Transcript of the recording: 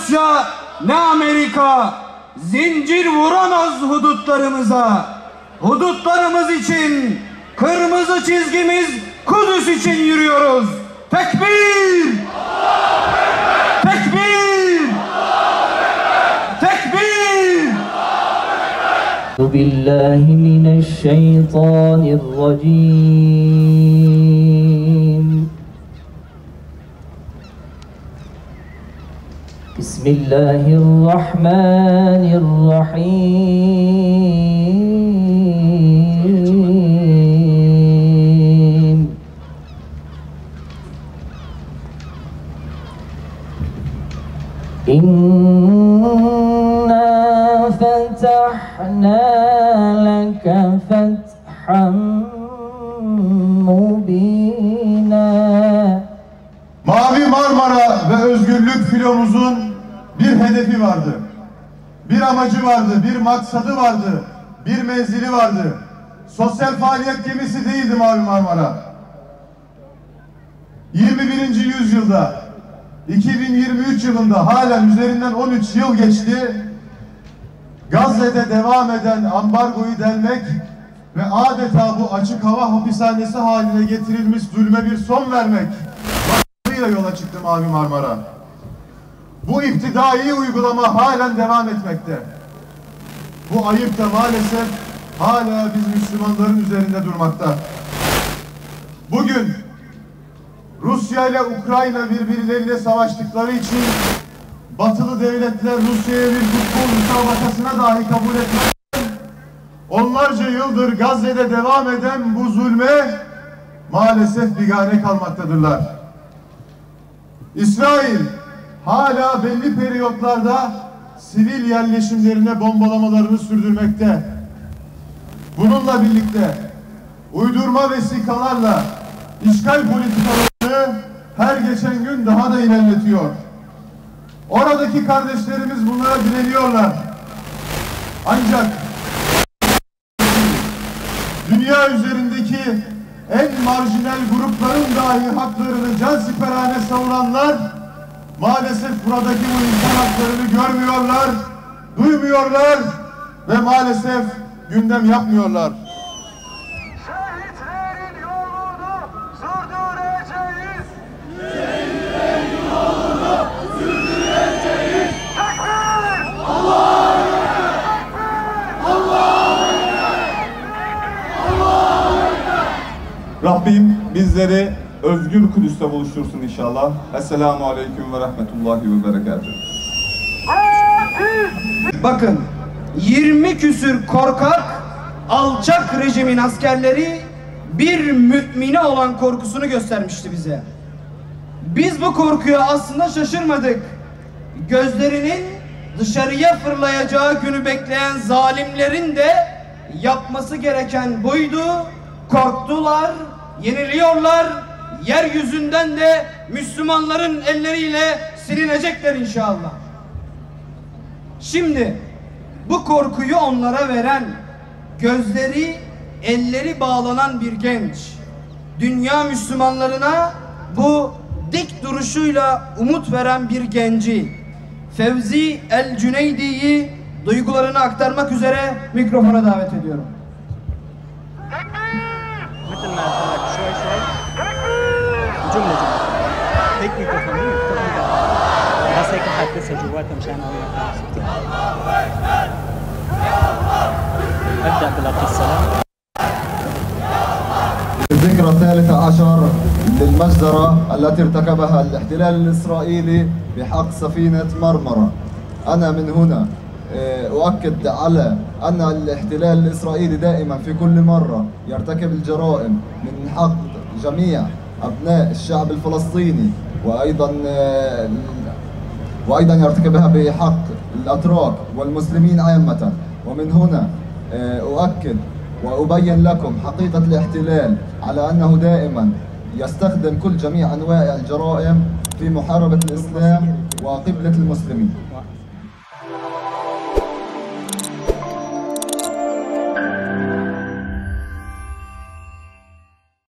Rusya ne Amerika zincir vuramaz hudutlarımıza. Hudutlarımız için, kırmızı çizgimiz Kudüs için yürüyoruz. Tekbir! Tekbir! Tekbir! Billahi mineşşeytanirracim. Bismillahirrahmanirrahim. İnna fetahna leke fethan mubina. Mavi Marmara ve Özgürlük filomuzun bir hedefi vardı. Bir amacı vardı, bir maksadı vardı, bir menzili vardı. Sosyal faaliyet gemisi değildi Mavi Marmara. 21. yüzyılda, 2023 yılında halen üzerinden 13 yıl geçti. Gazze'de devam eden ambargoyu delmek ve adeta bu açık hava hapishanesi haline getirilmiş zulme bir son vermek ile yola çıktı Mavi Marmara. Bu iftidai uygulama halen devam etmekte. Bu ayıp da maalesef hala biz Müslümanların üzerinde durmakta. Bugün Rusya ile Ukrayna birbirleriyle savaştıkları için batılı devletler Rusya'ya bir futbol müsabakasına dahi kabul etmez. Onlarca yıldır Gazze'de devam eden bu zulme maalesef bigane kalmaktadırlar. İsrail hala belli periyotlarda sivil yerleşimlerine bombalamalarını sürdürmekte. Bununla birlikte uydurma vesikalarla işgal politikalarını her geçen gün daha da ilerletiyor. Oradaki kardeşlerimiz bunlara direniyorlar. Ancak dünya üzerindeki en marjinal grupların dahi haklarını cansiperane savunanlar maalesef buradaki bu insan haklarını görmüyorlar, duymuyorlar ve maalesef gündem yapmıyorlar. Şehitlerin yolunu sürdüreceğiz. Şehitlerin yolunu sürdüreceğiz. Tekbir! Allahu Ekber! Allahu Ekber! Allahu Ekber! Rabbim bizleri özgür Kudüs'te buluştursun inşallah. Esselamu Aleyküm ve Rahmetullahi ve Berekatuhu. Bakın 20 küsür korkak, alçak rejimin askerleri bir mümine olan korkusunu göstermişti bize. Biz bu korkuya aslında şaşırmadık. Gözlerinin dışarıya fırlayacağı günü bekleyen zalimlerin de yapması gereken buydu. Korktular, yeniliyorlar. Yeryüzünden de Müslümanların elleriyle silinecekler inşallah. Şimdi bu korkuyu onlara veren, gözleri, elleri bağlanan bir genç, dünya Müslümanlarına bu dik duruşuyla umut veren bir genci, Fevzi El Cüneydi'yi duygularını aktarmak üzere mikrofona davet ediyorum. مثل ما قلت شوي شوي جملة جملة هيك ميكروفون بس هيك حادثها جواتها مشان ابدا بلفظ السلام. الذكرى 13 للمجزرة التي ارتكبها الاحتلال الإسرائيلي بحق سفينة مرمرة. أنا من هنا أؤكد على أن الاحتلال الإسرائيلي دائما في كل مرة يرتكب الجرائم من حق جميع أبناء الشعب الفلسطيني وأيضا يرتكبها بحق الأتراك والمسلمين عامة. ومن هنا أؤكد وأبين لكم حقيقة الاحتلال على أنه دائما يستخدم جميع أنواع الجرائم في محاربة الإسلام وقبلة المسلمين.